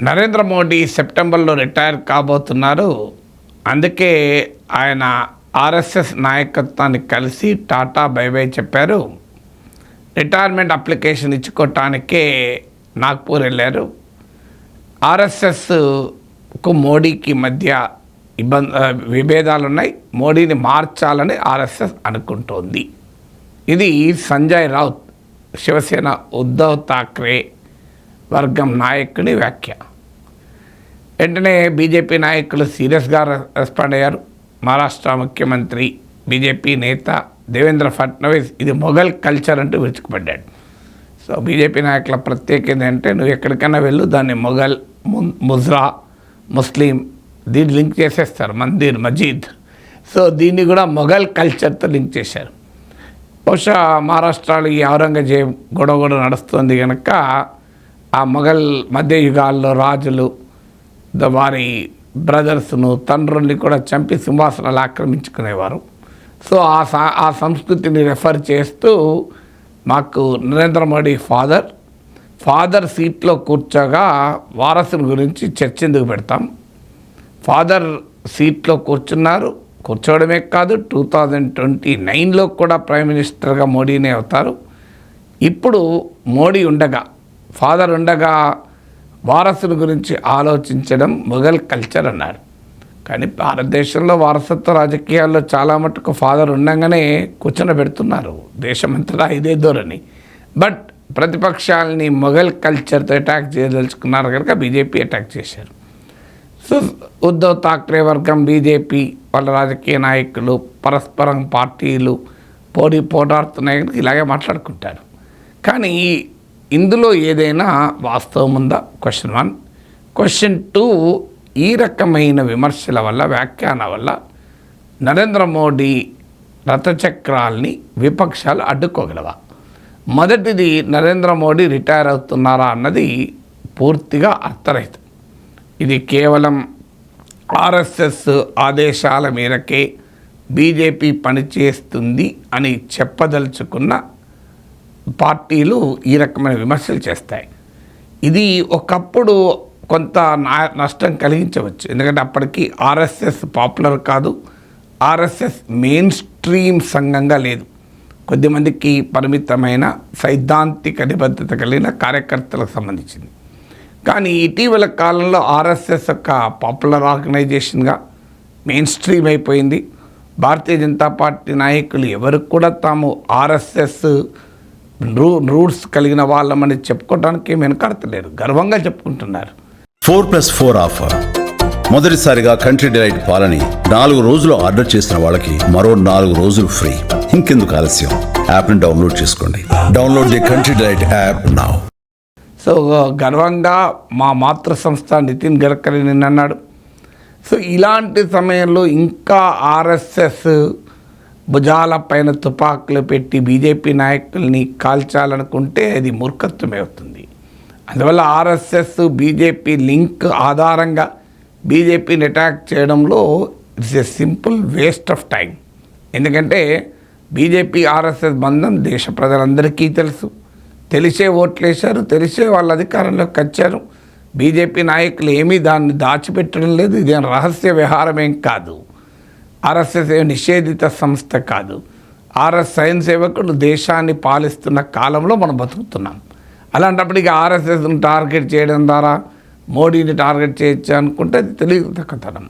నరేంద్ర మోడీ సెప్టెంబర్లో రిటైర్ కాబోతున్నారు. అందుకే ఆయన ఆర్ఎస్ఎస్ నాయకత్వాన్ని కలిసి టాటా బై బై చెప్పారు. రిటైర్మెంట్ అప్లికేషన్ ఇచ్చుకోవటానికే నాగ్పూర్ వెళ్ళారు. ఆర్ఎస్ఎస్కు మోడీకి మధ్య విభేదాలు ఉన్నాయి. మోడీని మార్చాలని ఆర్ఎస్ఎస్ అనుకుంటోంది. ఇది సంజయ్ రౌత్, శివసేన ఉద్ధవ్ థాక్రే వర్గం నాయకుడి వ్యాఖ్య. వెంటనే బీజేపీ నాయకులు సీరియస్గా రెస్పాండ్ అయ్యారు. మహారాష్ట్ర ముఖ్యమంత్రి బీజేపీ నేత దేవేంద్ర ఫడ్నవీస్ ఇది మొఘల్ కల్చర్ అంటూ విరుచుకుపడ్డాడు. సో బీజేపీ నాయకుల ప్రత్యేకత ఏంటంటే నువ్వు ఎక్కడికైనా వెళ్ళు, దాన్ని మొఘల్, ముజ్రా, ముస్లిం దీన్ని లింక్ చేసేస్తారు, మందిర్, మజీద్. సో దీన్ని కూడా మొఘల్ కల్చర్తో లింక్ చేశారు. బహుశా మహారాష్ట్రలో ఈ ఔరంగజేబ్ గొడవ నడుస్తుంది కనుక ఆ మొఘల్ మధ్యయుగాల్లో రాజులు వారి బ్రదర్స్ను, తండ్రుల్ని కూడా చంపి సింహాసనాలు ఆక్రమించుకునేవారు. సో ఆ సంస్కృతిని రెఫర్ చేస్తూ మాకు నరేంద్ర మోడీ ఫాదర్ సీట్లో కూర్చోగా వారసుని గురించి చర్చ ఎందుకు పెడతాం? ఫాదర్ సీట్లో కూర్చోవడమే కాదు, 2029లో కూడా ప్రైమ్ మినిస్టర్గా మోడీనే అవుతారు. ఇప్పుడు మోడీ ఉండగా, ఫాదర్ ఉండగా వారసుని గురించి ఆలోచించడం మొఘల్ కల్చర్ అన్నారు. కానీ భారతదేశంలో వారసత్వ రాజకీయాల్లో చాలా మటుకు ఫాదర్ ఉండగానే కూర్చొని దేశమంతటా ఇదే ధోరణి. బట్ ప్రతిపక్షాలని మొఘల్ కల్చర్తో అటాక్ చేయదలుచుకున్నారు కనుక బీజేపీ అటాక్ చేశారు. సో ఉద్ధవ్ థాక్రే వర్గం, బీజేపీ వాళ్ళ రాజకీయ నాయకులు పరస్పరం పార్టీలు పోటాడుతున్నాయి కనుక ఇలాగే మాట్లాడుకుంటారు. కానీ ఇందులో ఏదైనా వాస్తవం ఉందా? క్వశ్చన్ 1. క్వశ్చన్ 2, ఈ రకమైన విమర్శల వల్ల, వ్యాఖ్యాన వల్ల నరేంద్ర మోడీ రథచక్రాల్ని విపక్షాలు అడ్డుకోగలవా? మొదటిది, నరేంద్ర మోడీ రిటైర్ అవుతున్నారా అన్నది పూర్తిగా అర్థరహితం. ఇది కేవలం ఆర్ఎస్ఎస్ ఆదేశాల మేరకే బీజేపీ పనిచేస్తుంది అని చెప్పదలుచుకున్న పార్టీలు ఈ రకమైన విమర్శలు చేస్తాయి. ఇది ఒకప్పుడు కొంత నష్టం కలిగించవచ్చు. ఎందుకంటే అప్పటికి ఆర్ఎస్ఎస్ పాపులర్ కాదు, ఆర్ఎస్ఎస్ మెయిన్ స్ట్రీమ్ సంఘంగా లేదు. కొద్దిమందికి పరిమితమైన సైద్ధాంతిక నిబద్ధత కలిగిన కార్యకర్తలకు సంబంధించింది. కానీ ఇటీవల కాలంలో ఆర్ఎస్ఎస్ ఒక పాపులర్ ఆర్గనైజేషన్గా మెయిన్ స్ట్రీమ్ అయిపోయింది. భారతీయ జనతా పార్టీ నాయకులు ఎవరు కూడా తాము ఆర్ఎస్ఎస్ రూట్స్ కలిగిన వాళ్ళమని చెప్పుకోవడానికి వెనకాడతలేరు, గర్వంగా చెప్పుకుంటున్నారు. 4+4 ఆఫర్. మొదటిసారిగా కంట్రీ డిలైట్ పాలని 4 రోజులు ఆర్డర్ చేసిన వాళ్ళకి మరో 4 రోజులు ఫ్రీ. ఇంకెందుకు ఆలస్యం, యాప్ని డౌన్లోడ్ చేసుకోండి. Download the country delight app now. So గర్వంగా మా మాతృ సంస్థ నితిన్ గడ్కరీ అన్నాడు. సో ఇలాంటి సమయంలో ఇంకా ఆర్ఎస్ఎస్ భుజాల పైన తుపాకులు పెట్టి బీజేపీ నాయకుల్ని కాల్చాలనుకుంటే అది మూర్ఖత్వమే అవుతుంది. అందువల్ల ఆర్ఎస్ఎస్ బీజేపీ లింక్ ఆధారంగా బీజేపీని అటాక్ చేయడంలో it's a simple waste of time. ఎందుకంటే బీజేపీ ఆర్ఎస్ఎస్ బంధం దేశ ప్రజలందరికీ తెలుసు. తెలిసే ఓట్లేశారు, తెలిసే వాళ్ళ అధికారంలోకి వచ్చారు. బీజేపీ నాయకులు ఏమీ దాన్ని దాచిపెట్టడం లేదు. ఇదేం రహస్య వ్యవహారమేం కాదు. ఆర్ఎస్ఎస్ నిషేధిత సంస్థ కాదు. ఆర్ఎస్ స్వయం సేవకులు దేశాన్ని పాలిస్తున్న కాలంలో మనం బతుకుతున్నాం. అలాంటప్పటికీ ఆర్ఎస్ఎస్ను టార్గెట్ చేయడం ద్వారా మోడీని టార్గెట్ చేయొచ్చు అనుకుంటే అది తెలివి తక్కువతనం.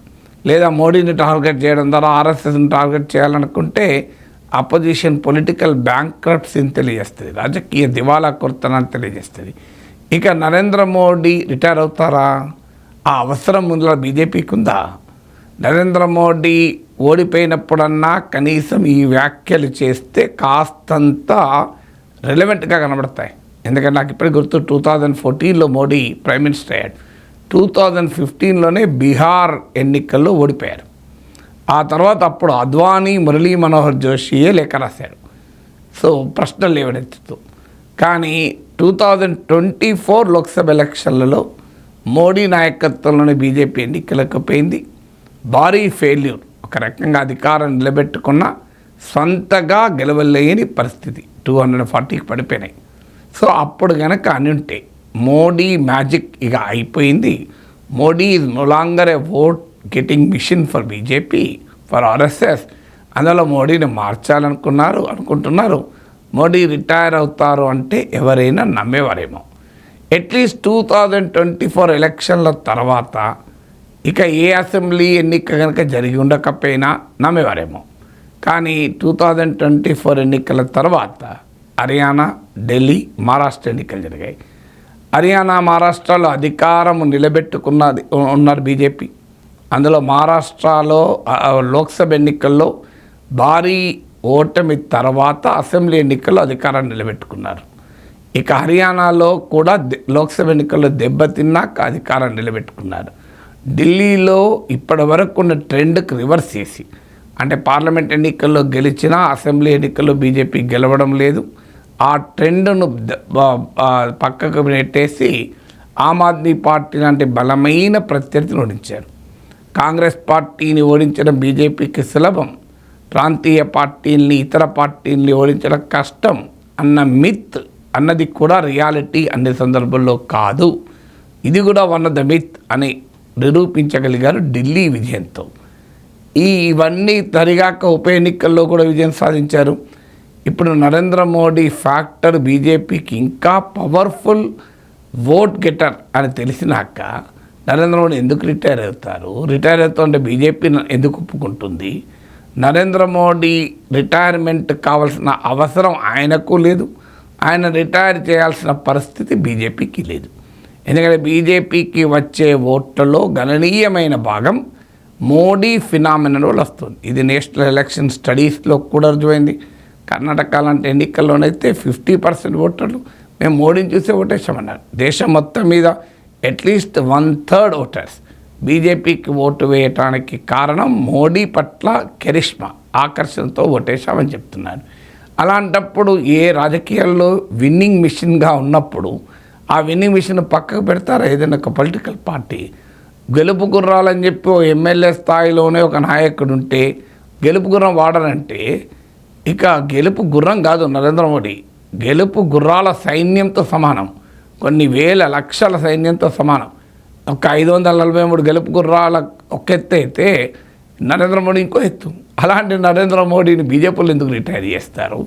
లేదా మోడీని టార్గెట్ చేయడం ద్వారా ఆర్ఎస్ఎస్ని టార్గెట్ చేయాలనుకుంటే అపోజిషన్ పొలిటికల్ బ్యాంక్రప్ట్సీని తెలియజేస్తుంది, రాజకీయ దివాలా కొరతనాన్ని తెలియజేస్తుంది. ఇక నరేంద్ర మోడీ రిటైర్ అవుతారా? ఆ అవసరం ముందులో బీజేపీకి ఉందా? నరేంద్ర మోడీ ఓడిపోయినప్పుడన్నా కనీసం ఈ వ్యాఖ్యలు చేస్తే కాస్తంత రిలవెంట్గా కనబడతాయి. ఎందుకంటే నాకు ఇప్పటికి గుర్తు 2014లో మోడీ ప్రైమ్ మినిస్టర్ అయ్యాడు. 2015లోనే బీహార్ ఎన్నికల్లో ఓడిపోయారు. ఆ తర్వాత అప్పుడు అద్వానీ, మురళీ మనోహర్ జోషియే లేఖ రాశారు. సో ప్రశ్నలు లేవనెత్తుతూ. కానీ 2024 లోక్సభ ఎలక్షన్లలో మోడీ నాయకత్వంలోని బీజేపీ ఎన్నికలకు పోయింది. భారీ ఫెయిల్యూర్. ఒక రకంగా అధికారం నిలబెట్టుకున్న సొంతగా గెలవలేని పరిస్థితి. 240కి పడిపోయినాయి. సో అప్పుడు కనుక అనుంటే మోడీ మ్యాజిక్ ఇక అయిపోయింది. Modi is no longer a vote getting machine for BJP, for RSS. అందులో మోడీని అనుకుంటున్నారు. మోడీ రిటైర్ అవుతారు అంటే ఎవరైనా నమ్మేవారేమో. అట్లీస్ట్ 2024 ఎలక్షన్ల తర్వాత ఇక ఏ అసెంబ్లీ ఎన్నిక కనుక జరిగి ఉండకపోయినా నమ్మేవారేమో. కానీ 2024 ఎన్నికల తర్వాత హర్యానా, ఢిల్లీ, మహారాష్ట్ర ఎన్నికలు జరిగాయి. హర్యానా, మహారాష్ట్రలో అధికారం ఉన్నారు బీజేపీ. అందులో మహారాష్ట్రలో లోక్సభ ఎన్నికల్లో భారీ ఓటమి తర్వాత అసెంబ్లీ ఎన్నికల్లో అధికారాన్ని నిలబెట్టుకున్నారు. ఇక హర్యానాలో కూడా లోక్సభ ఎన్నికల్లో దెబ్బతిన్నాక అధికారాన్ని నిలబెట్టుకున్నారు. ఢిల్లీలో ఇప్పటి వరకు ఉన్న ట్రెండ్కి రివర్స్ చేసి, అంటే పార్లమెంట్ ఎన్నికల్లో గెలిచినా అసెంబ్లీ ఎన్నికల్లో బీజేపీ గెలవడం లేదు. ఆ ట్రెండ్ను పక్కకు నెట్టేసి ఆమ్ ఆద్మీ పార్టీ లాంటి బలమైన ప్రత్యర్థిని ఓడించారు. కాంగ్రెస్ పార్టీని ఓడించడం బీజేపీకి సులభం, ప్రాంతీయ పార్టీల్ని, ఇతర పార్టీల్ని ఓడించడం కష్టం అన్న మిత్ అన్నది కూడా రియాలిటీ అనే సందర్భంలో కాదు. ఇది కూడా వన్ ఆఫ్ ద మిత్ అని నిరూపించగలిగారు ఢిల్లీ విజయంతో. ఇవన్నీ తరిగాక ఉప ఎన్నికల్లో కూడా విజయం సాధించారు. ఇప్పుడు నరేంద్ర మోడీ ఫ్యాక్టర్ బీజేపీకి ఇంకా పవర్ఫుల్ ఓట్ గెటర్ అని తెలిసినాక నరేంద్ర మోడీ ఎందుకు రిటైర్ అవుతారు? రిటైర్ అవుతుంటే బీజేపీ ఎందుకు ఒప్పుకుంటుంది? నరేంద్ర మోడీ రిటైర్మెంట్ కావాల్సిన అవసరం ఆయనకు లేదు, ఆయన రిటైర్ చేయాల్సిన పరిస్థితి బీజేపీకి లేదు. ఎందుకంటే బీజేపీకి వచ్చే ఓట్లలో గణనీయమైన భాగం మోడీ ఫినామినల్ వల్ల వస్తుంది. ఇది నేషనల్ ఎలక్షన్ స్టడీస్లో కూడా రుజువైంది. కర్ణాటక లాంటి ఎన్నికల్లోనైతే 50% ఓటర్లు మేము మోడీని చూసే ఓటేసామన్నారు. దేశం మొత్తం మీద అట్లీస్ట్ 1/3 ఓటర్స్ బీజేపీకి ఓటు వేయటానికి కారణం మోడీ పట్ల కెరిష్మా, ఆకర్షణతో ఓటేశామని చెప్తున్నారు. అలాంటప్పుడు ఏ రాజకీయాల్లో విన్నింగ్ మిషన్గా ఉన్నప్పుడు ఆ విన్నింగ్ మిషన్ పక్కకు పెడతారా? ఏదైనా ఒక పొలిటికల్ పార్టీ గెలుపు గుర్రాలని చెప్పి ఎమ్మెల్యే స్థాయిలోనే ఒక నాయకుడు ఉంటే గెలుపు గుర్రం వాడరంటే ఇక గెలుపు గుర్రం కాదు నరేంద్ర మోడీ, గెలుపు గుర్రాల సైన్యంతో సమానం, కొన్ని వేల లక్షల సైన్యంతో సమానం. ఒక 543 గెలుపు గుర్రాల ఒక ఎత్తు అయితే నరేంద్ర మోడీ ఇంకో ఎత్తు. అలాంటి నరేంద్ర మోడీని బీజేపీలు ఎందుకు రిటైర్ చేస్తారు?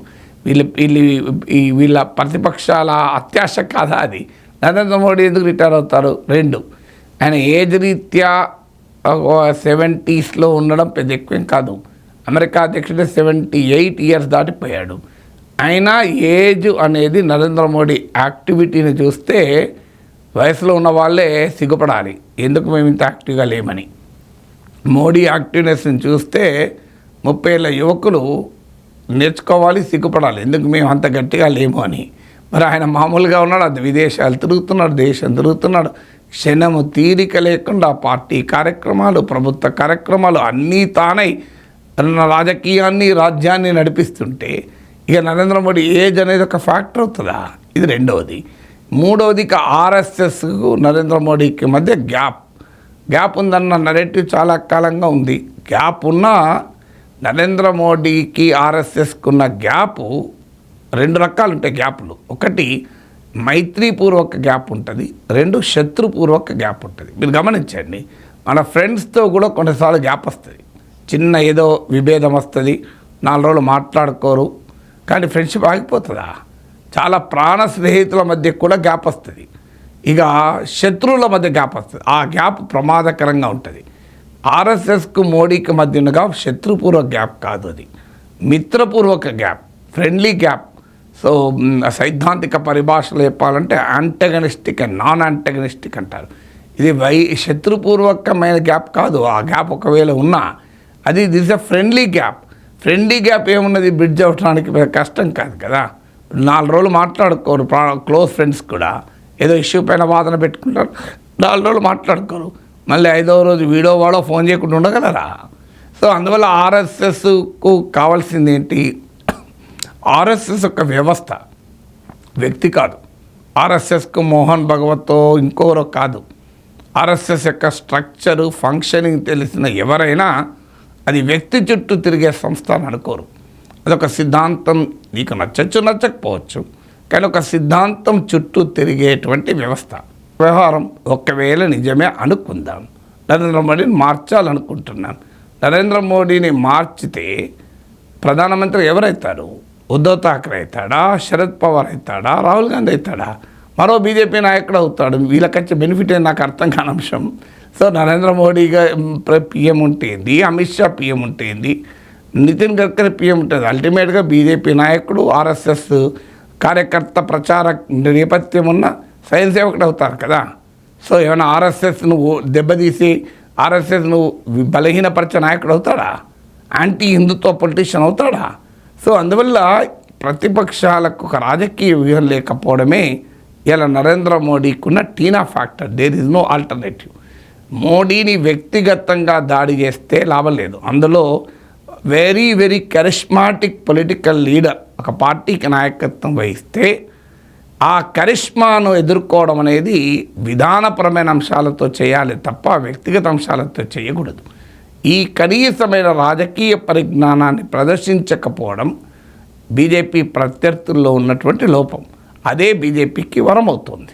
వీళ్ళ ప్రతిపక్షాల అత్యాశ కాదా అది? నరేంద్ర మోడీ ఎందుకు రిటైర్ అవుతారు? 2, ఆయన ఏజ్ రీత్యా 70sలో ఉండడం పెద్ద ఎక్కువేం కాదు. అమెరికా అధ్యక్షుడు 78 ఇయర్స్ దాటిపోయాడు. అయినా ఏజ్ అనేది నరేంద్ర మోడీ యాక్టివిటీని చూస్తే వయసులో ఉన్న వాళ్ళే సిగ్గుపడాలి, ఎందుకు మేము ఇంత యాక్టివ్గా లేమని. మోడీ యాక్టివ్నెస్ని చూస్తే 30 ఏళ్ళ యువకులు నేర్చుకోవాలి, సిగ్గుపడాలి, ఎందుకు మేము అంత గట్టిగా లేము అని. మరి ఆయన మామూలుగా ఉన్నాడు, అది విదేశాలు తిరుగుతున్నాడు, దేశం తిరుగుతున్నాడు, క్షణము తీరిక లేకుండా పార్టీ కార్యక్రమాలు, ప్రభుత్వ కార్యక్రమాలు అన్నీ తానై రాజకీయాన్ని, రాజ్యాన్ని నడిపిస్తుంటే ఇక నరేంద్ర మోడీ ఏజ్ అనేది ఒక ఫ్యాక్టర్ అవుతుందా? ఇది 2వది. 3వది ఇక ఆర్ఎస్ఎస్కు నరేంద్ర మోడీకి మధ్య గ్యాప్ ఉందన్న నెరేటివ్ చాలా కాలంగా ఉంది. గ్యాప్ ఉన్నా నరేంద్ర మోడీకి ఆర్ఎస్ఎస్కు ఉన్న గ్యాపు 2 రకాలు ఉంటాయి గ్యాపులు. ఒకటి మైత్రీపూర్వక గ్యాప్ ఉంటుంది, 2 శత్రుపూర్వక గ్యాప్ ఉంటుంది. మీరు గమనించండి, మన ఫ్రెండ్స్తో కూడా కొన్నిసార్లు గ్యాప్ వస్తుంది. చిన్న ఏదో విభేదం వస్తుంది, 4 రోజులు మాట్లాడుకోరు, కానీ ఫ్రెండ్షిప్ ఆగిపోతుందా? చాలా ప్రాణ స్నేహితుల మధ్య కూడా గ్యాప్ వస్తుంది. ఇక శత్రువుల మధ్య గ్యాప్ వస్తుంది, ఆ గ్యాప్ ప్రమాదకరంగా ఉంటుంది. ఆర్ఎస్ఎస్కు మోడీకి మధ్య ఉన్న గ్యాప్ శత్రుపూర్వక గ్యాప్ కాదు, అది మిత్రపూర్వక గ్యాప్, ఫ్రెండ్లీ గ్యాప్. సో సైద్ధాంతిక పరిభాషలో చెప్పాలంటే యాంటగనిస్టిక్ అండ్ నాన్ యాంటగనిస్టిక్ అంటారు. ఇది శత్రుపూర్వకమైన గ్యాప్ కాదు. ఆ గ్యాప్ ఒకవేళ ఉన్నా అది this a friendly gap. Friendly gap ఏమున్నది, బ్రిడ్జ్ అవ్వడానికి కష్టం కాదు కదా. 4 రోజులు మాట్లాడుకోరు క్లోజ్ ఫ్రెండ్స్ కూడా, ఏదో ఇష్యూ పైన వాదన పెట్టుకుంటారు, 4 రోజులు మాట్లాడుకోరు, మళ్ళీ 5వ రోజు వీడియో వాడో ఫోన్ చేయకుండా ఉండగలరా? సో అందువల్ల ఆర్ఎస్ఎస్కు కావాల్సింది ఏంటి? ఆర్ఎస్ఎస్ ఒక వ్యవస్థ, వ్యక్తి కాదు. ఆర్ఎస్ఎస్కు మోహన్ భగవతో ఇంకోరో కాదు. ఆర్ఎస్ఎస్ యొక్క స్ట్రక్చరు, ఫంక్షనింగ్ తెలిసిన ఎవరైనా అది వ్యక్తి చుట్టూ తిరిగే సంస్థ అని అనుకోరు. అదొక సిద్ధాంతం, నీకు నచ్చచ్చు నచ్చకపోవచ్చు, కానీ ఒక సిద్ధాంతం చుట్టూ తిరిగేటువంటి వ్యవహారం ఒకవేళ నిజమే అనుకుందాం, నరేంద్ర మోడీని మార్చాలనుకుంటున్నాం. నరేంద్ర మోడీని మార్చితే ప్రధానమంత్రి ఎవరైతారు? ఉద్ధవ్ ఠాక్రే అవుతాడా, శరద్ పవార్ అవుతాడా, రాహుల్ గాంధీ అవుతాడా, మరో బీజేపీ నాయకుడు అవుతాడు? వీళ్ళకొచ్చే బెనిఫిట్ నాకు అర్థం కాని అంశం. సో నరేంద్ర మోడీగా పిఎం ఉంటేంది, అమిత్ షా పిఎం ఉంటేంది, నితిన్ గడ్కరీ పిఎం ఉంటుంది. అల్టిమేట్గా బీజేపీ నాయకుడు, ఆర్ఎస్ఎస్ కార్యకర్త, ప్రచార నేపథ్యం ఉన్న స్వయం సేవకుడు అవుతారు కదా. సో ఏమైనా ఆర్ఎస్ఎస్ను దెబ్బతీసి ఆర్ఎస్ఎస్ను బలహీనపరిచే నాయకుడు అవుతాడా? యాంటీ హిందుత్వ పొలిటీషియన్ అవుతాడా? సో అందువల్ల ప్రతిపక్షాలకు ఒక రాజకీయ వ్యూహం లేకపోవడమే ఇలా నరేంద్ర మోడీకి ఉన్న TINA factor. There is no alternative. మోడీని వ్యక్తిగతంగా దాడి చేస్తే లాభం లేదు. అందులో very very charismatic political leader ఒక పార్టీకి నాయకత్వం వహిస్తే ఆ కరిష్మాను ఎదుర్కోవడం అనేది విధానపరమైన అంశాలతో చేయాలి తప్ప వ్యక్తిగత అంశాలతో చేయకూడదు. ఈ కనీసమైన రాజకీయ పరిజ్ఞానాన్ని ప్రదర్శించకపోవడం బీజేపీ ప్రత్యర్థుల్లో ఉన్నటువంటి లోపం. అదే బీజేపీకి వరం అవుతుంది.